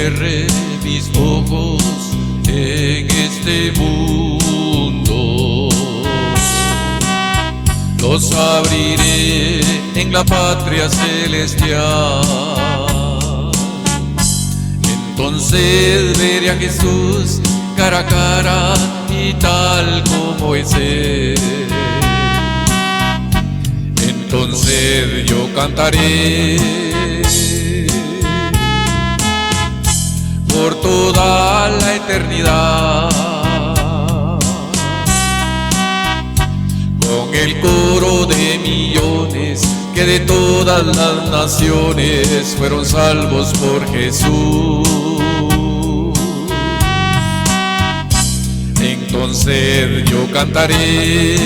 cierre mis ojos en este mundo, los abriré en la patria celestial. Entonces veré a Jesús cara a cara y tal como es Él. Entonces yo cantaré por toda la eternidad, con el coro de millones que de todas las naciones fueron salvos por Jesús. Entonces yo cantaré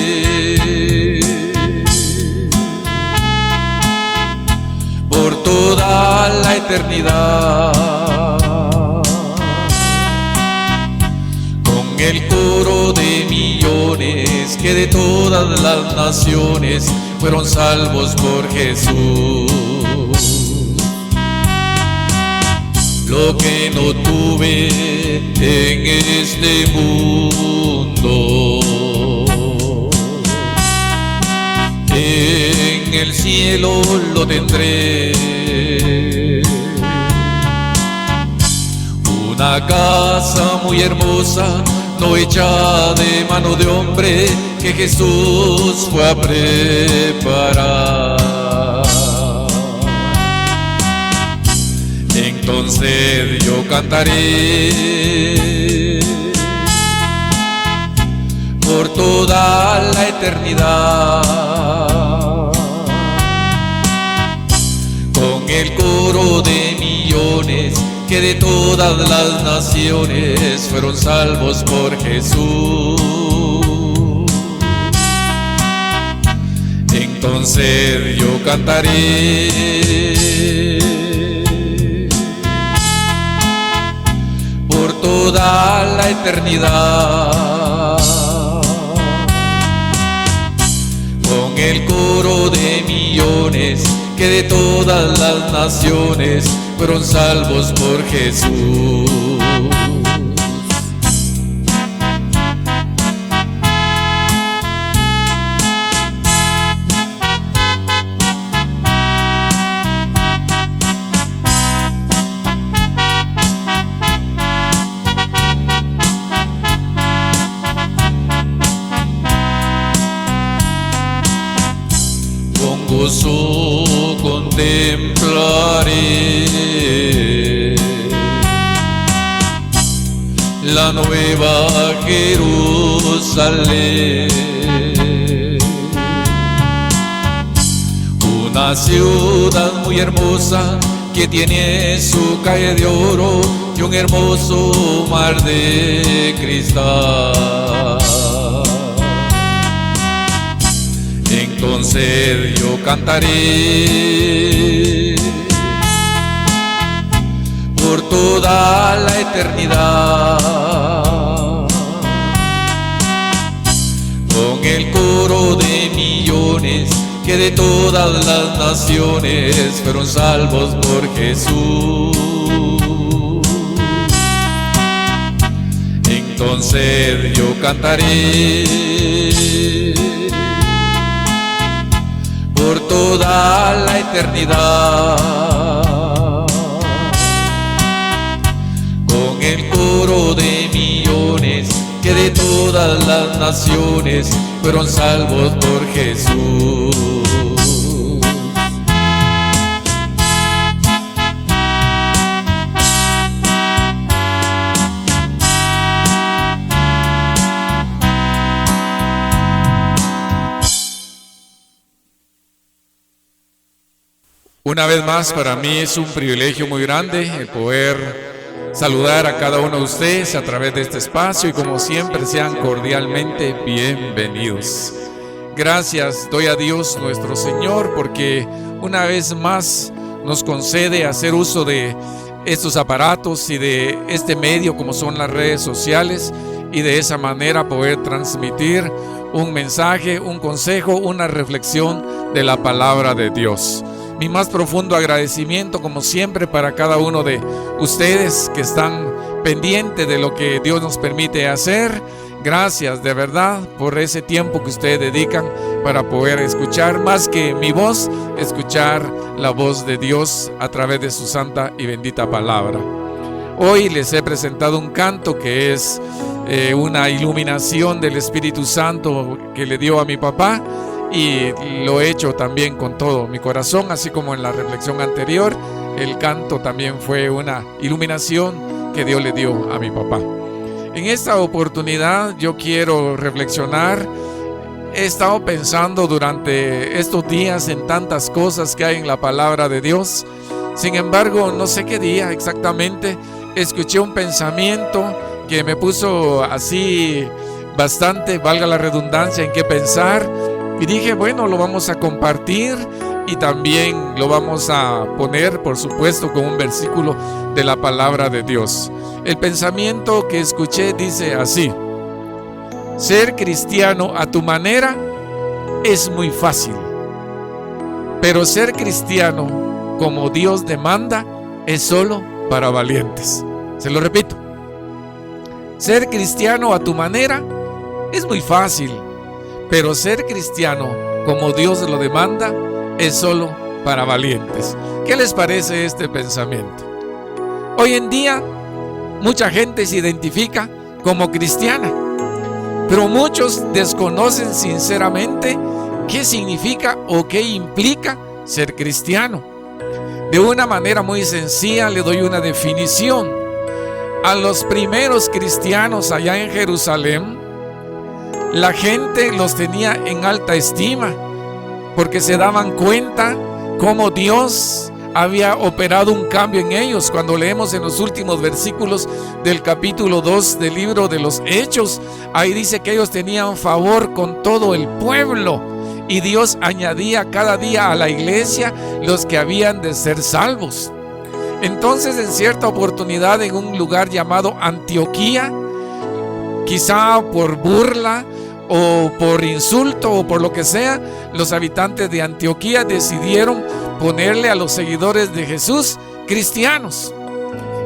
por toda la eternidad, con el coro de millones que de todas las naciones fueron salvos por Jesús. Lo que no tuve en este mundo, en el cielo lo tendré. Una casa muy hermosa, no hecha de mano de hombre, que Jesús fue a preparar. Entonces yo cantaré por toda la eternidad, con el coro de millones que de todas las naciones fueron salvos por Jesús. Entonces yo cantaré por toda la eternidad, con el coro de millones que de todas las naciones fueron salvos por Jesús. Con gozo contemplaré la nueva Jerusalén, una ciudad muy hermosa que tiene su calle de oro y un hermoso mar de cristal. Entonces yo cantaré por toda la eternidad, con el coro de millones que de todas las naciones fueron salvos por Jesús. Entonces yo cantaré por toda la eternidad, con el coro de millones que de todas las naciones fueron salvos por Jesús. Una vez más, para mí es un privilegio muy grande el poder saludar a cada uno de ustedes a través de este espacio y como siempre sean cordialmente bienvenidos. Gracias doy a Dios nuestro Señor porque una vez más nos concede hacer uso de estos aparatos y de este medio como son las redes sociales y de esa manera poder transmitir un mensaje, un consejo, una reflexión de la palabra de Dios. mi más profundo agradecimiento, como siempre, para cada uno de ustedes que están pendientes de lo que Dios nos permite hacer. Gracias de verdad por ese tiempo que ustedes dedican para poder escuchar, más que mi voz, escuchar la voz de Dios a través de su santa y bendita palabra. Hoy les he presentado un canto que es una iluminación del Espíritu Santo que le dio a mi papá, y lo he hecho también con todo mi corazón, así como en la reflexión anterior. El canto también fue una iluminación que Dios le dio a mi papá. En esta oportunidad yo quiero reflexionar. He estado pensando durante estos días en tantas cosas que hay en la palabra de Dios. Sin embargo, no sé qué día exactamente escuché un pensamiento que me puso así bastante, valga la redundancia, en qué pensar. Y dije, bueno, lo vamos a compartir y también lo vamos a poner, por supuesto, con un versículo de la palabra de Dios. El pensamiento que escuché dice así: ser cristiano a tu manera es muy fácil, pero ser cristiano como Dios demanda es solo para valientes. Se lo repito: ser cristiano a tu manera es muy fácil, pero ser cristiano como Dios lo demanda es solo para valientes. ¿Qué les parece este pensamiento? Hoy en día mucha gente se identifica como cristiana, pero muchos desconocen sinceramente qué significa o qué implica ser cristiano. De una manera muy sencilla le doy una definición. A los primeros cristianos allá en Jerusalén, la gente los tenía en alta estima porque se daban cuenta cómo Dios había operado un cambio en ellos. Cuando leemos en los últimos versículos del capítulo 2 del libro de los Hechos, ahí dice que ellos tenían favor con todo el pueblo y Dios añadía cada día a la iglesia los que habían de ser salvos. Entonces, en cierta oportunidad, en un lugar llamado Antioquía, quizá por burla o por insulto o por lo que sea, los habitantes de Antioquía decidieron ponerle a los seguidores de Jesús cristianos.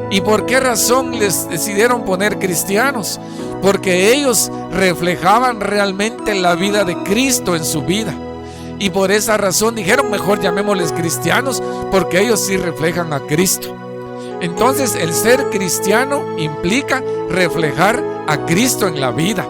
¿Y por qué razón les decidieron poner cristianos? Porque ellos reflejaban realmente la vida de Cristo en su vida. Y por esa razón dijeron, mejor llamémosles cristianos, porque ellos sí reflejan a Cristo. Entonces, el ser cristiano implica reflejar a Cristo en la vida.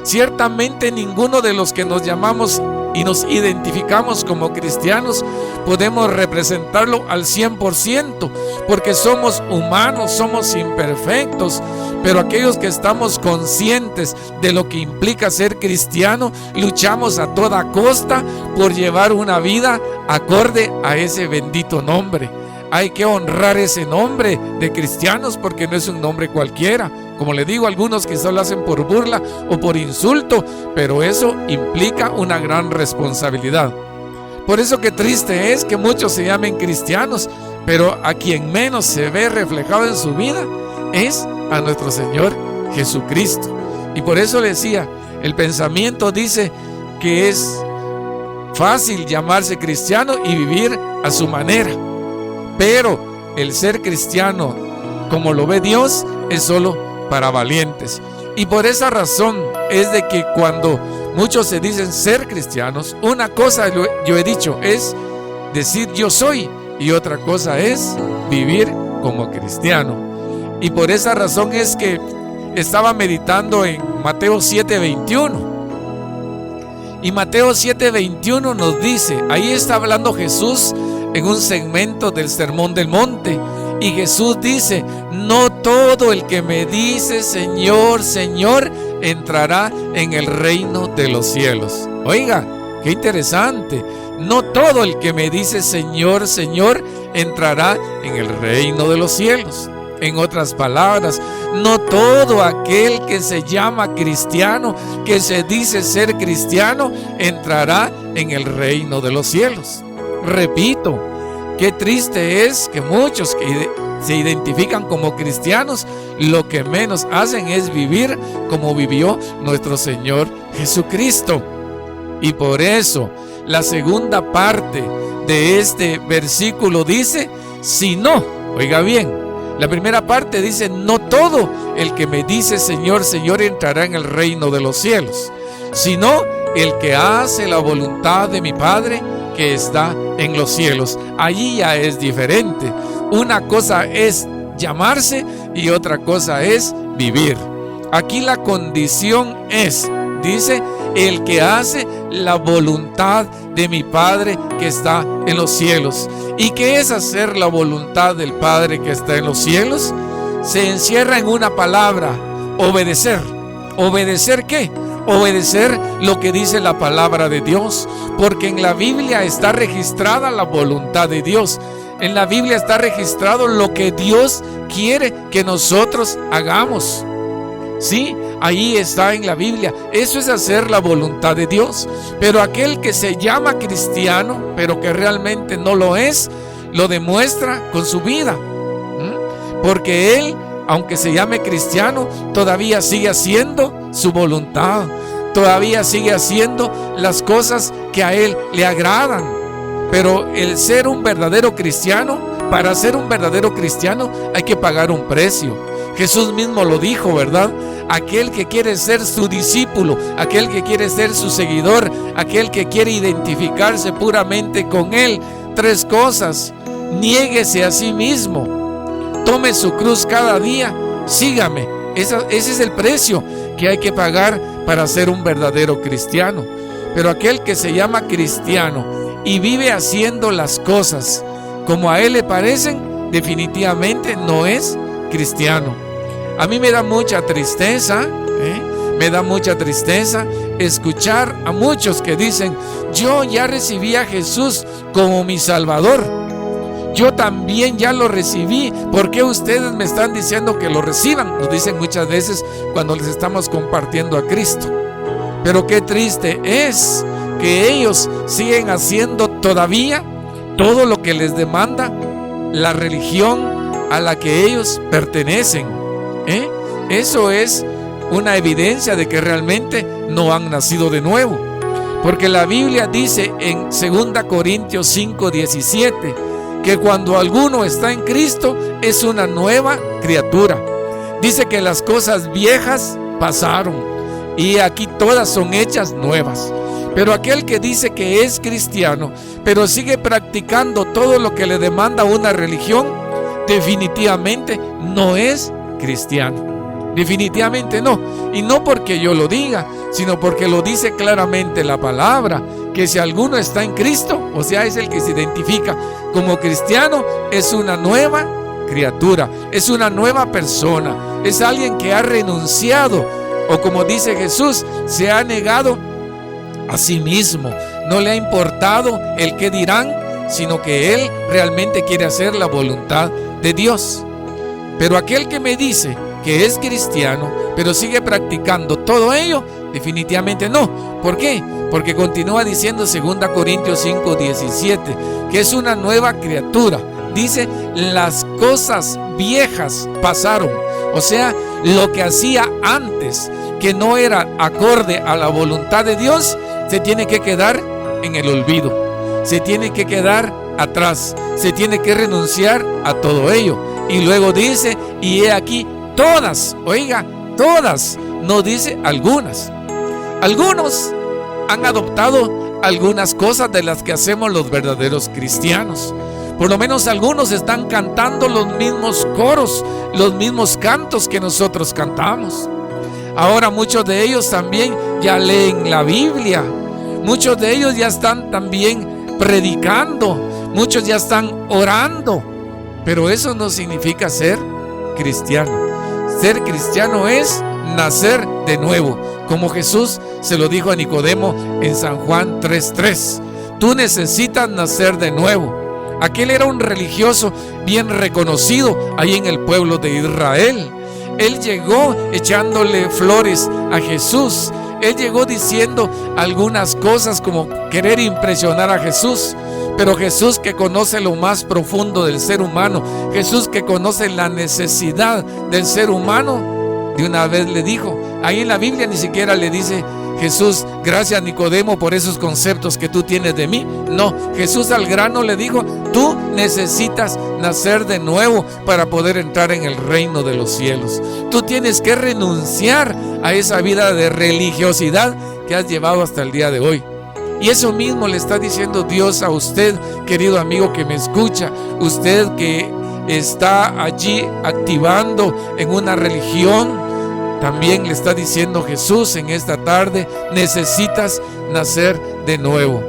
Ciertamente ninguno de los que nos llamamos y nos identificamos como cristianos podemos representarlo al 100%, porque somos humanos, somos imperfectos, pero aquellos que estamos conscientes de lo que implica ser cristiano, luchamos a toda costa por llevar una vida acorde a ese bendito nombre. Hay que honrar ese nombre de cristianos porque no es un nombre cualquiera. Como le digo, algunos quizás lo hacen por burla o por insulto, pero eso implica una gran responsabilidad. Por eso qué triste es que muchos se llamen cristianos, pero a quien menos se ve reflejado en su vida es a nuestro Señor Jesucristo. Y por eso le decía, el pensamiento dice que es fácil llamarse cristiano y vivir a su manera, pero el ser cristiano como lo ve Dios es solo para valientes. Y por esa razón es de que cuando muchos se dicen ser cristianos, una cosa yo he dicho es decir yo soy, y otra cosa es vivir como cristiano. Y por esa razón es que estaba meditando en Mateo 7:21. Y Mateo 7:21 nos dice, ahí está hablando Jesús en un segmento del Sermón del Monte. Y Jesús dice, no todo el que me dice Señor, Señor, entrará en el reino de los cielos. Oiga, qué interesante. No todo el que me dice Señor, Señor, entrará en el reino de los cielos. En otras palabras, no todo aquel que se llama cristiano, que se dice ser cristiano, entrará en el reino de los cielos. Repito, qué triste es que muchos que se identifican como cristianos, lo que menos hacen es vivir como vivió nuestro Señor Jesucristo. Y por eso la segunda parte de este versículo dice, si no, oiga bien, la primera parte dice, no todo el que me dice Señor, Señor entrará en el reino de los cielos, sino el que hace la voluntad de mi Padre que está en los cielos. Allí ya es diferente. Una cosa es llamarse y otra cosa es vivir. Aquí la condición es, dice, el que hace la voluntad de mi Padre que está en los cielos. ¿Y qué es hacer la voluntad del Padre que está en los cielos? Se encierra en una palabra, obedecer. ¿Obedecer qué? Obedecer lo que dice la palabra de Dios, porque en la Biblia está registrada la voluntad de Dios. En la Biblia está registrado lo que Dios quiere que nosotros hagamos. Sí, ahí está en la Biblia. Eso es hacer la voluntad de Dios. Pero aquel que se llama cristiano, pero que realmente no lo es, lo demuestra con su vida. Porque él, aunque se llame cristiano, todavía sigue haciendo su voluntad. Todavía sigue haciendo las cosas que a él le agradan. Pero el ser un verdadero cristiano, para ser un verdadero cristiano hay que pagar un precio. Jesús mismo lo dijo, ¿verdad? Aquel que quiere ser su discípulo, aquel que quiere ser su seguidor, aquel que quiere identificarse puramente con él, 3 cosas: niéguese a sí mismo, tome su cruz cada día, sígame. Ese es el precio que hay que pagar para ser un verdadero cristiano. Pero aquel que se llama cristiano y vive haciendo las cosas como a él le parecen, definitivamente no es cristiano. A mí me da mucha tristeza, me da mucha tristeza escuchar a muchos que dicen, yo ya recibí a Jesús como mi Salvador, yo también ya lo recibí, ¿por qué ustedes me están diciendo que lo reciban? Nos dicen muchas veces cuando les estamos compartiendo a Cristo. Pero qué triste es que ellos siguen haciendo todavía todo lo que les demanda la religión a la que ellos pertenecen. Eso es una evidencia de que realmente no han nacido de nuevo. Porque la Biblia dice en 2 Corintios 5:17 que cuando alguno está en Cristo es una nueva criatura. Dice que las cosas viejas pasaron y aquí todas son hechas nuevas. Pero aquel que dice que es cristiano, pero sigue practicando todo lo que le demanda una religión, definitivamente no es cristiano. Definitivamente no. Y no porque yo lo diga, sino porque lo dice claramente la palabra, que si alguno está en Cristo, o sea, es el que se identifica como cristiano, es una nueva criatura, es una nueva persona, es alguien que ha renunciado, o como dice Jesús, se ha negado a sí mismo. No le ha importado el qué dirán, sino que él realmente quiere hacer la voluntad de Dios. Pero aquel que me dice que es cristiano, pero sigue practicando todo ello, definitivamente no. ¿Por qué? Porque continúa diciendo 2 Corintios 5:17 que es una nueva criatura. Dice, las cosas viejas pasaron. O sea, lo que hacía antes, que no era acorde a la voluntad de Dios, se tiene que quedar en el olvido, se tiene que quedar atrás, se tiene que renunciar a todo ello. Y luego dice, y he aquí todas, oiga, todas, no dice algunas. Algunos han adoptado algunas cosas de las que hacemos los verdaderos cristianos. Por lo menos algunos están cantando los mismos coros, los mismos cantos que nosotros cantamos. Ahora muchos de ellos también ya leen la Biblia. Muchos de ellos ya están también predicando. Muchos ya están orando. Pero eso no significa ser cristiano. Ser cristiano es nacer de nuevo, como Jesús se lo dijo a Nicodemo en San Juan 3:3. Tú necesitas nacer de nuevo. Aquel era un religioso bien reconocido ahí en el pueblo de Israel. Él llegó echándole flores a Jesús. Él llegó diciendo algunas cosas como querer impresionar a Jesús. Pero Jesús, que conoce lo más profundo del ser humano, Jesús que conoce la necesidad del ser humano, de una vez le dijo, ahí en la Biblia ni siquiera le dice Jesús, gracias Nicodemo por esos conceptos que tú tienes de mí. No, Jesús al grano le dijo, tú necesitas nacer de nuevo para poder entrar en el reino de los cielos. Tú tienes que renunciar a esa vida de religiosidad que has llevado hasta el día de hoy. Y eso mismo le está diciendo Dios a usted, querido amigo que me escucha, usted que está allí activando en una religión. También le está diciendo Jesús en esta tarde, necesitas nacer de nuevo.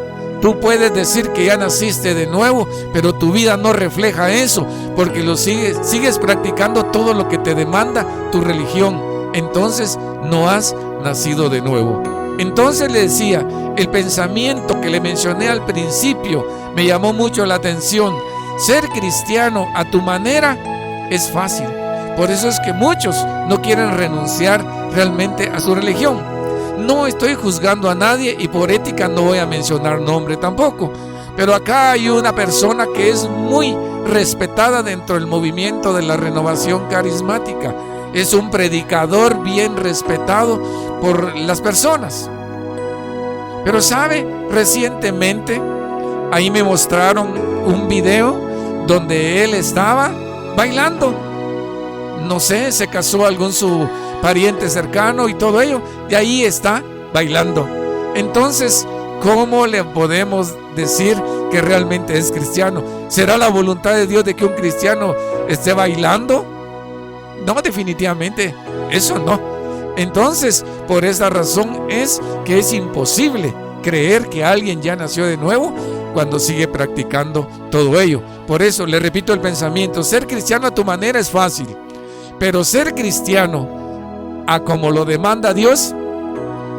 Tú puedes decir que ya naciste de nuevo, pero tu vida no refleja eso, porque sigues practicando todo lo que te demanda tu religión. Entonces no has nacido de nuevo. Entonces le decía, el pensamiento que le mencioné al principio me llamó mucho la atención. Ser cristiano a tu manera es fácil. Por eso es que muchos no quieren renunciar realmente a su religión. No estoy juzgando a nadie y por ética no voy a mencionar nombre tampoco. Pero acá hay una persona que es muy respetada dentro del movimiento de la renovación carismática. Es un predicador bien respetado por las personas. Pero sabe, recientemente ahí me mostraron un video donde él estaba bailando. No sé, se casó algún su pariente cercano y todo ello, y ahí está bailando. Entonces, ¿cómo le podemos decir que realmente es cristiano? ¿Será la voluntad de Dios de que un cristiano esté bailando? No, definitivamente, eso no. Entonces, por esa razón es que es imposible creer que alguien ya nació de nuevo cuando sigue practicando todo ello. Por eso, le repito el pensamiento, ser cristiano a tu manera es fácil. Pero ser cristiano a como lo demanda Dios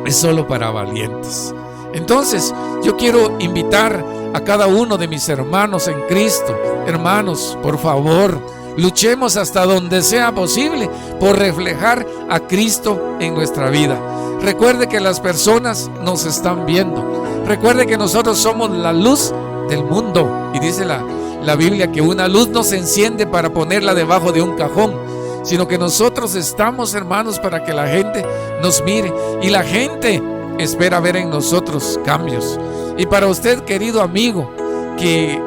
es solo para valientes. Entonces yo quiero invitar a cada uno de mis hermanos en Cristo. Hermanos, por favor, luchemos hasta donde sea posible por reflejar a Cristo en nuestra vida. Recuerde que las personas nos están viendo. Recuerde que nosotros somos la luz del mundo. Y dice la Biblia que una luz no se enciende para ponerla debajo de un cajón, sino que nosotros estamos, hermanos, para que la gente nos mire. Y la gente espera ver en nosotros cambios. Y para usted, querido amigo, que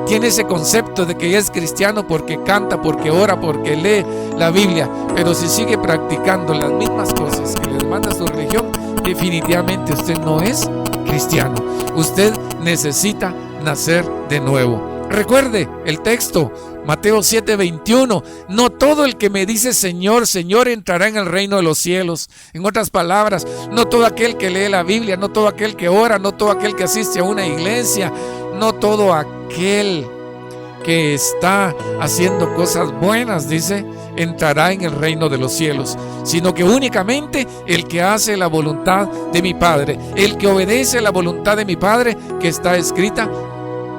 tiene ese concepto de que ya es cristiano porque canta, porque ora, porque lee la Biblia, pero si sigue practicando las mismas cosas que le demanda su religión, definitivamente usted no es cristiano. Usted necesita nacer de nuevo. Recuerde el texto, Mateo 7:21, no todo el que me dice Señor, Señor entrará en el reino de los cielos. En otras palabras, no todo aquel que lee la Biblia, no todo aquel que ora, no todo aquel que asiste a una iglesia, no todo aquel que está haciendo cosas buenas, dice, entrará en el reino de los cielos, sino que únicamente el que hace la voluntad de mi Padre, el que obedece la voluntad de mi Padre que está escrita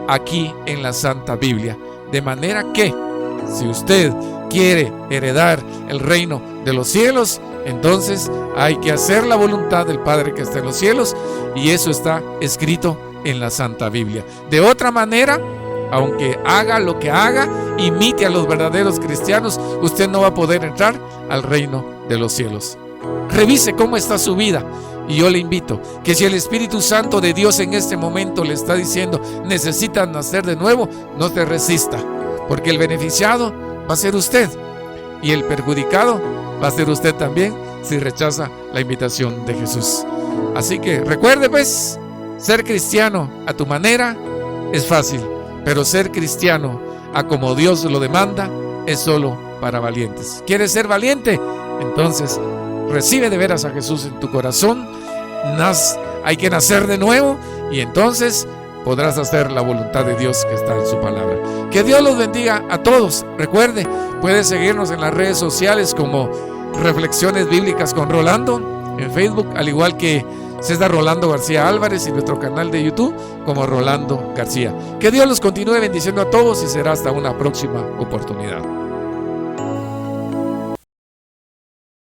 aquí en la Santa Biblia. De manera que si usted quiere heredar el reino de los cielos, entonces hay que hacer la voluntad del Padre que está en los cielos, y eso está escrito en la Santa Biblia. De otra manera, aunque haga lo que haga, imite a los verdaderos cristianos, usted no va a poder entrar al reino de los cielos. Revise cómo está su vida. Y yo le invito que si el Espíritu Santo de Dios en este momento le está diciendo necesitas nacer de nuevo, no te resista, porque el beneficiado va a ser usted y el perjudicado va a ser usted también si rechaza la invitación de Jesús. Así que recuerde pues, ser cristiano a tu manera es fácil, pero ser cristiano a como Dios lo demanda es solo para valientes. ¿Quieres ser valiente? Entonces recibe de veras a Jesús en tu corazón. Hay que nacer de nuevo y entonces podrás hacer la voluntad de Dios que está en su palabra. Que Dios los bendiga a todos. Recuerde, puede seguirnos en las redes sociales como Reflexiones Bíblicas con Rolando en Facebook, al igual que César Rolando García Álvarez y nuestro canal de YouTube como Rolando García. Que Dios los continúe bendiciendo a todos y será hasta una próxima oportunidad.